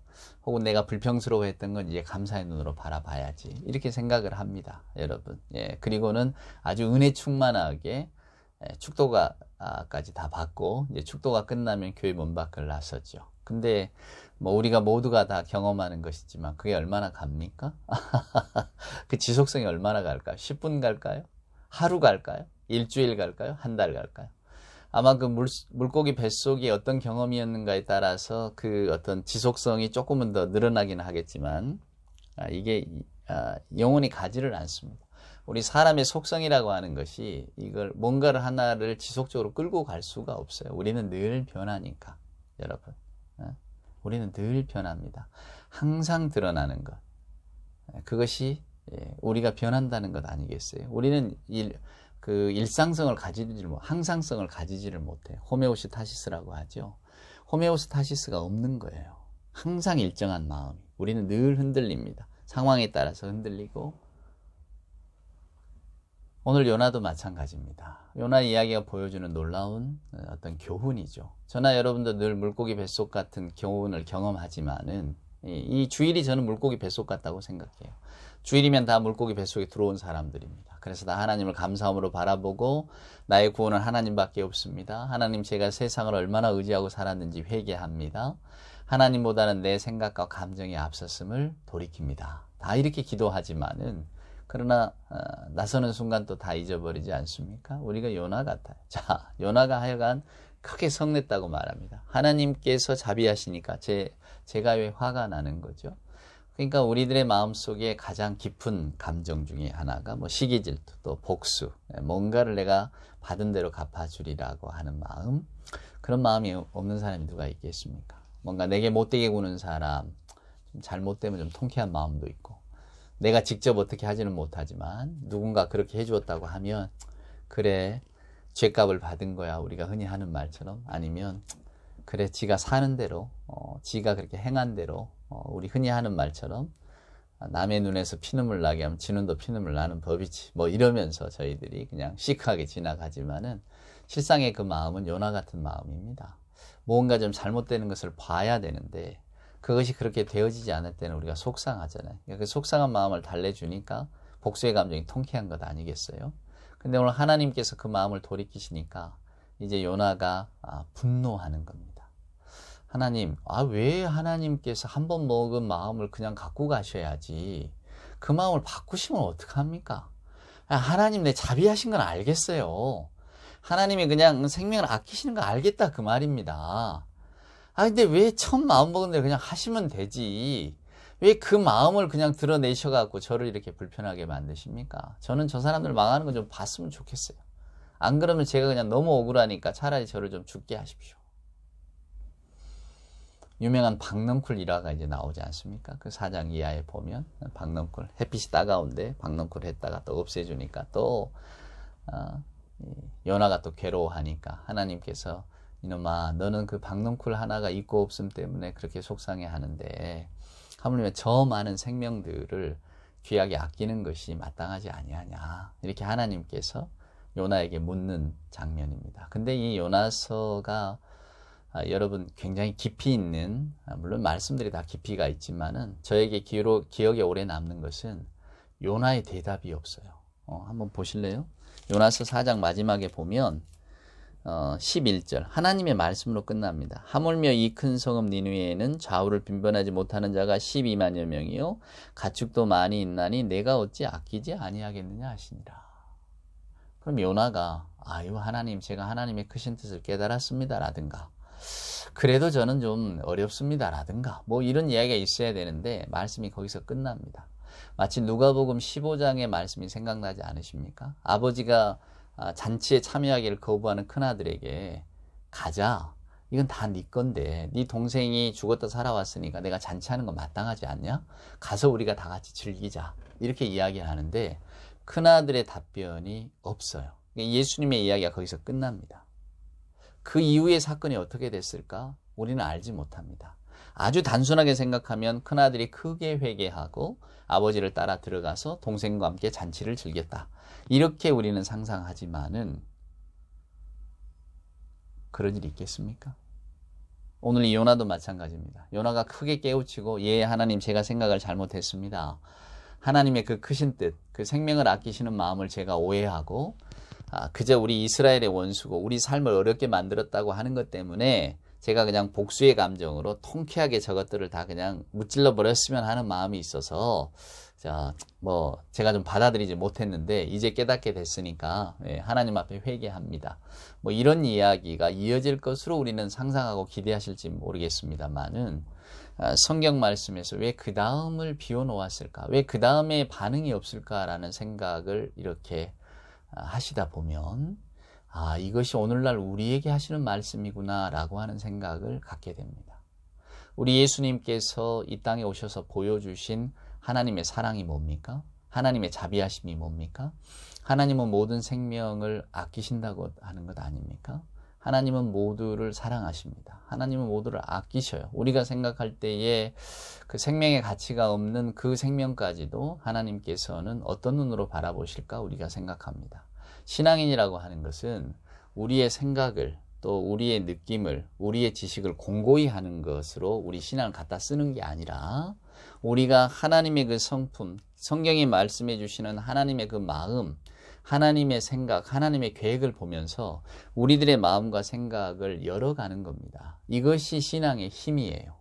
혹은 내가 불평스러워했던 건 이제 감사의 눈으로 바라봐야지, 이렇게 생각을 합니다, 여러분. 예, 그리고는 아주 은혜 충만하게 축도가까지 다 받고 이제 축도가 끝나면 교회 문 밖을 나섰죠. 근데 우리가 모두가 다 경험하는 것이지만 그게 얼마나 갑니까? 그 지속성이 얼마나 갈까요? 10분 갈까요? 하루 갈까요? 일주일 갈까요? 한 달 갈까요? 아마 그 물고기 뱃속이 어떤 경험이었는가에 따라서 그 어떤 지속성이 조금은 더 늘어나기는 하겠지만, 이게 영원히 가지를 않습니다. 우리 사람의 속성이라고 하는 것이 이걸 뭔가를 하나를 지속적으로 끌고 갈 수가 없어요. 우리는 늘 변하니까, 여러분. 우리는 늘 변합니다. 항상 드러나는 것. 그것이 우리가 변한다는 것 아니겠어요? 우리는 일상성을 가지지를 항상성을 가지지를 못해요. 호메오스타시스라고 하죠. 호메오스타시스가 없는 거예요. 항상 일정한 마음이. 우리는 늘 흔들립니다. 상황에 따라서 흔들리고. 오늘 요나도 마찬가지입니다. 요나 이야기가 보여주는 놀라운 어떤 교훈이죠. 저나 여러분도 늘 물고기 뱃속 같은 교훈을 경험하지만은 이 주일이 저는 물고기 뱃속 같다고 생각해요. 주일이면 다 물고기 뱃속에 들어온 사람들입니다. 그래서 다 하나님을 감사함으로 바라보고 나의 구원은 하나님밖에 없습니다. 하나님, 제가 세상을 얼마나 의지하고 살았는지 회개합니다. 하나님보다는 내 생각과 감정이 앞섰음을 돌이킵니다. 다 이렇게 기도하지만은, 그러나 나서는 순간 또 다 잊어버리지 않습니까? 우리가 요나 같아요. 자, 요나가 하여간 크게 성냈다고 말합니다. 하나님께서 자비하시니까 제가 왜 화가 나는 거죠? 그러니까 우리들의 마음속에 가장 깊은 감정 중에 하나가 시기 질투, 또 복수, 뭔가를 내가 받은 대로 갚아주리라고 하는 마음. 그런 마음이 없는 사람이 누가 있겠습니까? 뭔가 내게 못되게 구는 사람, 좀 잘못되면 좀 통쾌한 마음도 있고, 내가 직접 어떻게 하지는 못하지만 누군가 그렇게 해주었다고 하면, 그래, 죗값을 받은 거야, 우리가 흔히 하는 말처럼. 아니면 그래, 지가 사는 대로, 지가 그렇게 행한 대로, 우리 흔히 하는 말처럼 남의 눈에서 피눈물 나게 하면 지 눈도 피눈물 나는 법이지, 이러면서 저희들이 그냥 시크하게 지나가지만은, 실상의 그 마음은 요나 같은 마음입니다. 뭔가 좀 잘못되는 것을 봐야 되는데 그것이 그렇게 되어지지 않을 때는 우리가 속상하잖아요. 그 속상한 마음을 달래주니까 복수의 감정이 통쾌한 것 아니겠어요? 근데 오늘 하나님께서 그 마음을 돌이키시니까 이제 요나가 분노하는 겁니다. 하나님, 왜 하나님께서 한 번 먹은 마음을 그냥 갖고 가셔야지, 그 마음을 바꾸시면 어떡합니까? 하나님, 내 자비하신 건 알겠어요. 하나님이 그냥 생명을 아끼시는 거 알겠다, 그 말입니다. 근데 왜 처음 마음 먹은 대로 그냥 하시면 되지, 왜 그 마음을 그냥 드러내셔갖고 저를 이렇게 불편하게 만드십니까? 저는 저 사람들 망하는 거 좀 봤으면 좋겠어요. 안 그러면 제가 그냥 너무 억울하니까 차라리 저를 좀 죽게 하십시오. 유명한 박넝쿨 일화가 이제 나오지 않습니까? 그 4장 이하에 보면 박넝쿨, 햇빛이 따가운데 박넝쿨 했다가 또 없애주니까 또 요나가 또 괴로워하니까 하나님께서, 이놈아, 너는 그 박넝쿨 하나가 있고 없음 때문에 그렇게 속상해 하는데 하물며 저 많은 생명들을 귀하게 아끼는 것이 마땅하지 아니하냐, 이렇게 하나님께서 요나에게 묻는 장면입니다. 근데 이 요나서가 여러분 굉장히 깊이 있는, 물론 말씀들이 다 깊이가 있지만은 저에게 기억에 오래 남는 것은 요나의 대답이 없어요. 한번 보실래요? 요나서 4장 마지막에 보면 11절 하나님의 말씀으로 끝납니다. 하물며 이 큰 성읍 니느웨에는 좌우를 빈번하지 못하는 자가 12만여 명이요 가축도 많이 있나니 내가 어찌 아끼지 아니하겠느냐 하시니라. 그럼 요나가 하나님, 제가 하나님의 크신 뜻을 깨달았습니다 라든가, 그래도 저는 좀 어렵습니다 라든가, 이런 이야기가 있어야 되는데 말씀이 거기서 끝납니다. 마치 누가복음 15장의 말씀이 생각나지 않으십니까? 아버지가 잔치에 참여하기를 거부하는 큰아들에게, 가자, 이건 다 네 건데 네 동생이 죽었다 살아왔으니까 내가 잔치하는 거 마땅하지 않냐? 가서 우리가 다 같이 즐기자, 이렇게 이야기하는데 큰아들의 답변이 없어요. 예수님의 이야기가 거기서 끝납니다. 그 이후의 사건이 어떻게 됐을까? 우리는 알지 못합니다. 아주 단순하게 생각하면 큰아들이 크게 회개하고 아버지를 따라 들어가서 동생과 함께 잔치를 즐겼다, 이렇게 우리는 상상하지만은 그런 일이 있겠습니까? 오늘 이 요나도 마찬가지입니다. 요나가 크게 깨우치고, 하나님, 제가 생각을 잘못했습니다. 하나님의 그 크신 뜻, 그 생명을 아끼시는 마음을 제가 오해하고 그저 우리 이스라엘의 원수고 우리 삶을 어렵게 만들었다고 하는 것 때문에 제가 그냥 복수의 감정으로 통쾌하게 저것들을 다 그냥 무찔러 버렸으면 하는 마음이 있어서 제가 좀 받아들이지 못했는데 이제 깨닫게 됐으니까 하나님 앞에 회개합니다. 이런 이야기가 이어질 것으로 우리는 상상하고 기대하실지 모르겠습니다만은 성경 말씀에서 왜 그 다음을 비워놓았을까? 왜 그 다음에 반응이 없을까라는 생각을 이렇게 하시다 보면 이것이 오늘날 우리에게 하시는 말씀이구나 라고 하는 생각을 갖게 됩니다. 우리 예수님께서 이 땅에 오셔서 보여주신 하나님의 사랑이 뭡니까? 하나님의 자비하심이 뭡니까? 하나님은 모든 생명을 아끼신다고 하는 것 아닙니까? 하나님은 모두를 사랑하십니다. 하나님은 모두를 아끼셔요. 우리가 생각할 때에 그 생명의 가치가 없는 그 생명까지도 하나님께서는 어떤 눈으로 바라보실까 우리가 생각합니다. 신앙인이라고 하는 것은 우리의 생각을 또 우리의 느낌을 우리의 지식을 공고히 하는 것으로 우리 신앙을 갖다 쓰는 게 아니라 우리가 하나님의 그 성품, 성경이 말씀해 주시는 하나님의 그 마음, 하나님의 생각, 하나님의 계획을 보면서 우리들의 마음과 생각을 열어가는 겁니다. 이것이 신앙의 힘이에요.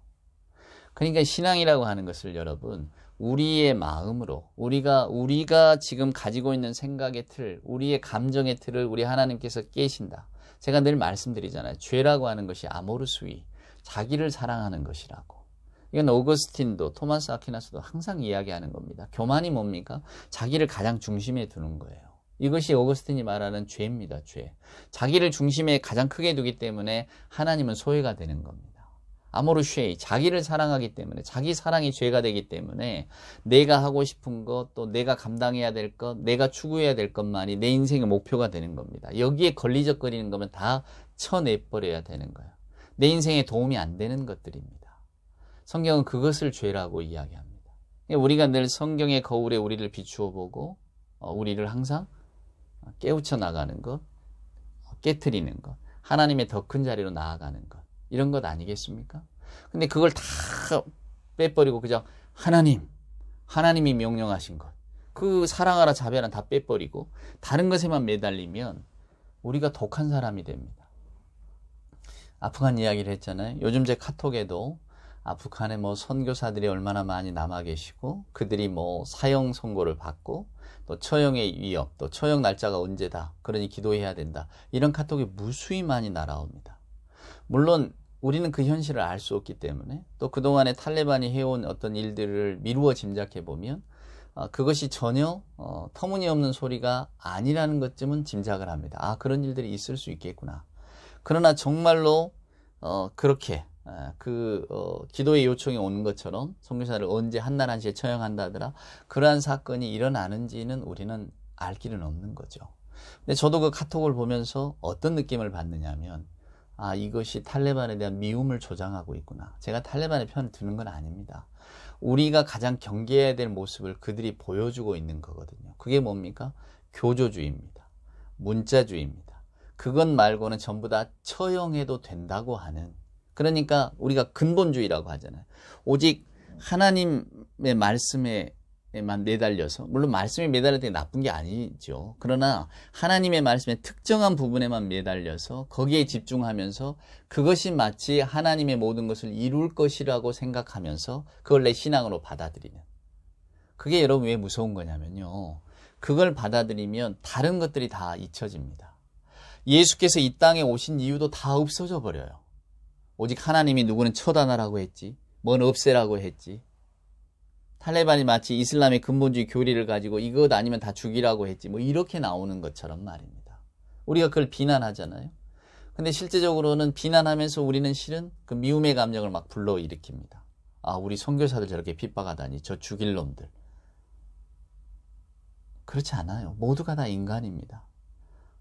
그러니까 신앙이라고 하는 것을 여러분 우리의 마음으로 우리가 지금 가지고 있는 생각의 틀, 우리의 감정의 틀을 우리 하나님께서 깨신다. 제가 늘 말씀드리잖아요. 죄라고 하는 것이 아모르수이, 자기를 사랑하는 것이라고. 이건 오거스틴도 토마스 아퀴나스도 항상 이야기하는 겁니다. 교만이 뭡니까? 자기를 가장 중심에 두는 거예요. 이것이 오거스틴이 말하는 죄입니다. 죄. 자기를 중심에 가장 크게 두기 때문에 하나님은 소외가 되는 겁니다. 아모르쉐이, 자기를 사랑하기 때문에, 자기 사랑이 죄가 되기 때문에 내가 하고 싶은 것, 또 내가 감당해야 될 것, 내가 추구해야 될 것만이 내 인생의 목표가 되는 겁니다. 여기에 걸리적거리는 거면 다 쳐내버려야 되는 거예요. 내 인생에 도움이 안 되는 것들입니다. 성경은 그것을 죄라고 이야기합니다. 우리가 늘 성경의 거울에 우리를 비추어 보고 우리를 항상 깨우쳐 나가는 것, 깨트리는 것, 하나님의 더 큰 자리로 나아가는 것, 이런 것 아니겠습니까? 근데 그걸 다 빼버리고 그냥 하나님이 명령하신 것, 그 사랑하라 자비하라 다 빼버리고 다른 것에만 매달리면 우리가 독한 사람이 됩니다. 아프간 이야기를 했잖아요. 요즘 제 카톡에도 아프간에 선교사들이 얼마나 많이 남아 계시고 그들이 사형 선고를 받고 또 처형의 위협, 또 처형 날짜가 언제다. 그러니 기도해야 된다. 이런 카톡이 무수히 많이 날아옵니다. 물론 우리는 그 현실을 알 수 없기 때문에 또 그동안에 탈레반이 해온 어떤 일들을 미루어 짐작해 보면 그것이 전혀 터무니없는 소리가 아니라는 것쯤은 짐작을 합니다. 그런 일들이 있을 수 있겠구나. 그러나 정말로 그렇게 기도의 요청이 오는 것처럼 선교사를 언제 한날 한시에 처형한다더라. 그러한 사건이 일어나는지는 우리는 알 길은 없는 거죠. 근데 저도 그 카톡을 보면서 어떤 느낌을 받느냐면 이것이 탈레반에 대한 미움을 조장하고 있구나. 제가 탈레반의 편을 드는 건 아닙니다. 우리가 가장 경계해야 될 모습을 그들이 보여주고 있는 거거든요. 그게 뭡니까? 교조주의입니다. 문자주의입니다. 그것 말고는 전부 다 처형해도 된다고 하는, 그러니까 우리가 근본주의라고 하잖아요. 오직 하나님의 말씀에만 매달려서, 물론 말씀에 매달릴 때 나쁜 게 아니죠. 그러나 하나님의 말씀의 특정한 부분에만 매달려서 거기에 집중하면서 그것이 마치 하나님의 모든 것을 이룰 것이라고 생각하면서 그걸 내 신앙으로 받아들이는, 그게 여러분 왜 무서운 거냐면요, 그걸 받아들이면 다른 것들이 다 잊혀집니다. 예수께서 이 땅에 오신 이유도 다 없어져 버려요. 오직 하나님이 누구는 처단하라고 했지, 뭔 없애라고 했지, 탈레반이 마치 이슬람의 근본주의 교리를 가지고 이것 아니면 다 죽이라고 했지, 이렇게 나오는 것처럼 말입니다. 우리가 그걸 비난하잖아요. 근데 실제적으로는 비난하면서 우리는 실은 그 미움의 감정을 막 불러일으킵니다. 우리 선교사들 저렇게 핍박하다니, 저 죽일 놈들. 그렇지 않아요. 모두가 다 인간입니다.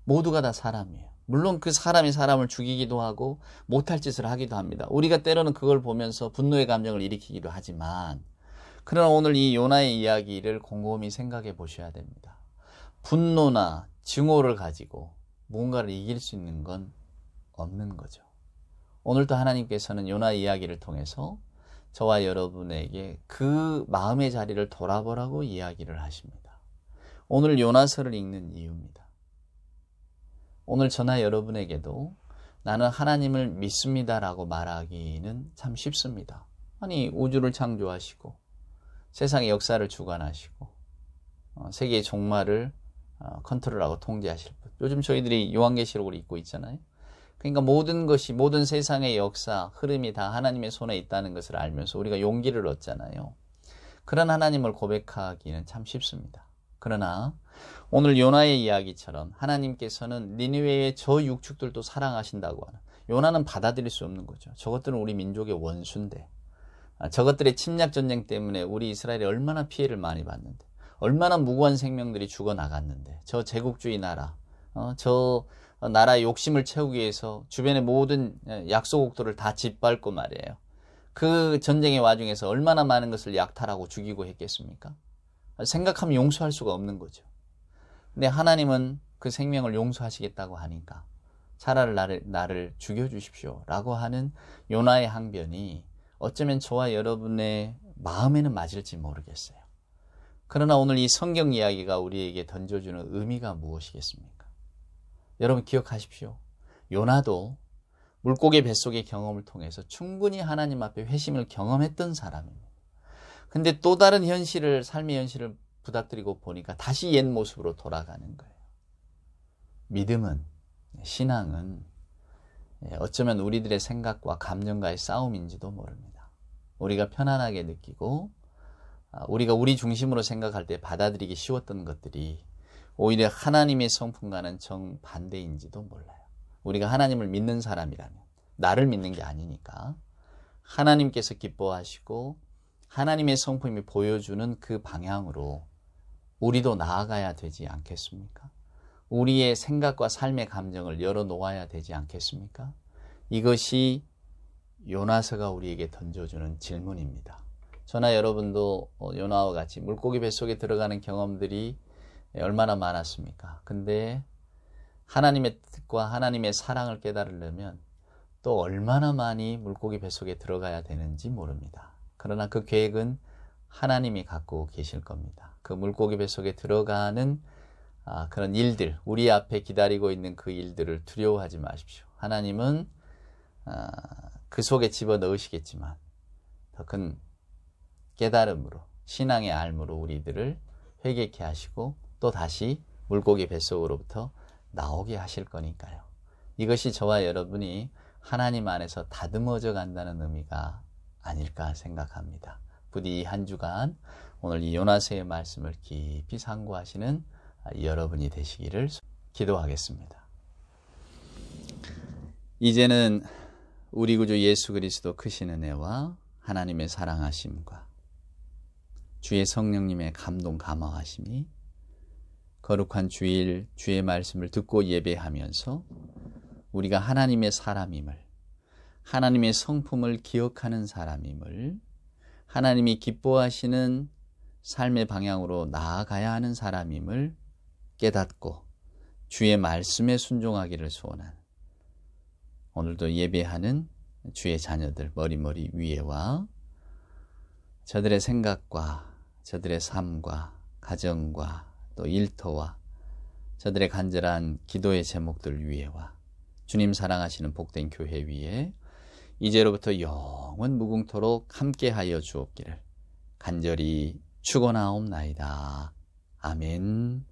모두가 다 사람이에요. 물론 그 사람이 사람을 죽이기도 하고 못할 짓을 하기도 합니다. 우리가 때로는 그걸 보면서 분노의 감정을 일으키기도 하지만, 그러나 오늘 이 요나의 이야기를 곰곰이 생각해 보셔야 됩니다. 분노나 증오를 가지고 무언가를 이길 수 있는 건 없는 거죠. 오늘도 하나님께서는 요나 이야기를 통해서 저와 여러분에게 그 마음의 자리를 돌아보라고 이야기를 하십니다. 오늘 요나서를 읽는 이유입니다. 오늘 저나 여러분에게도 나는 하나님을 믿습니다라고 말하기는 참 쉽습니다. 아니, 우주를 창조하시고 세상의 역사를 주관하시고 세계의 종말을 컨트롤하고 통제하실 분. 요즘 저희들이 요한계시록을 읽고 있잖아요. 그러니까 모든 것이, 모든 세상의 역사, 흐름이 다 하나님의 손에 있다는 것을 알면서 우리가 용기를 얻잖아요. 그런 하나님을 고백하기는 참 쉽습니다. 그러나 오늘 요나의 이야기처럼 하나님께서는 니느웨의 저 육축들도 사랑하신다고 하는, 요나는 받아들일 수 없는 거죠. 저것들은 우리 민족의 원수인데, 저것들의 침략 전쟁 때문에 우리 이스라엘이 얼마나 피해를 많이 봤는데, 얼마나 무고한 생명들이 죽어나갔는데, 저 제국주의 나라, 저 나라의 욕심을 채우기 위해서 주변의 모든 약소국들을 다 짓밟고 말이에요. 그 전쟁의 와중에서 얼마나 많은 것을 약탈하고 죽이고 했겠습니까? 생각하면 용서할 수가 없는 거죠. 근데 하나님은 그 생명을 용서하시겠다고 하니까 차라리 나를 죽여주십시오 라고 하는 요나의 항변이 어쩌면 저와 여러분의 마음에는 맞을지 모르겠어요. 그러나 오늘 이 성경 이야기가 우리에게 던져주는 의미가 무엇이겠습니까? 여러분 기억하십시오. 요나도 물고기 뱃속의 경험을 통해서 충분히 하나님 앞에 회심을 경험했던 사람입니다. 근데 또 다른 현실을, 삶의 현실을 부닥뜨리고 보니까 다시 옛 모습으로 돌아가는 거예요. 믿음은, 신앙은 어쩌면 우리들의 생각과 감정과의 싸움인지도 모릅니다. 우리가 편안하게 느끼고 우리가 우리 중심으로 생각할 때 받아들이기 쉬웠던 것들이 오히려 하나님의 성품과는 정반대인지도 몰라요. 우리가 하나님을 믿는 사람이라면, 나를 믿는 게 아니니까 하나님께서 기뻐하시고 하나님의 성품이 보여주는 그 방향으로 우리도 나아가야 되지 않겠습니까? 우리의 생각과 삶의 감정을 열어놓아야 되지 않겠습니까? 이것이 요나서가 우리에게 던져주는 질문입니다. 저나 여러분도 요나와 같이 물고기 뱃속에 들어가는 경험들이 얼마나 많았습니까? 근데 하나님의 뜻과 하나님의 사랑을 깨달으려면 또 얼마나 많이 물고기 뱃속에 들어가야 되는지 모릅니다. 그러나 그 계획은 하나님이 갖고 계실 겁니다. 그 물고기 뱃속에 들어가는 그런 일들, 우리 앞에 기다리고 있는 그 일들을 두려워하지 마십시오. 하나님은 그 속에 집어넣으시겠지만 더 큰 깨달음으로, 신앙의 알므로 우리들을 회개케 하시고 또 다시 물고기 뱃속으로부터 나오게 하실 거니까요. 이것이 저와 여러분이 하나님 안에서 다듬어져 간다는 의미가 아닐까 생각합니다. 부디 이 한 주간 오늘 이 요나서의 말씀을 깊이 상고하시는 여러분이 되시기를 기도하겠습니다. 이제는 우리 구주 예수 그리스도 크신 은혜와 하나님의 사랑하심과 주의 성령님의 감동 감화하심이 거룩한 주일 주의 말씀을 듣고 예배하면서 우리가 하나님의 사람임을, 하나님의 성품을 기억하는 사람임을, 하나님이 기뻐하시는 삶의 방향으로 나아가야 하는 사람임을 깨닫고 주의 말씀에 순종하기를 소원하는 오늘도 예배하는 주의 자녀들 머리머리 위에와 저들의 생각과 저들의 삶과 가정과 또 일터와 저들의 간절한 기도의 제목들 위에와 주님 사랑하시는 복된 교회 위에 이제로부터 영원 무궁토록 함께하여 주옵기를 간절히 축원하옵나이다. 아멘.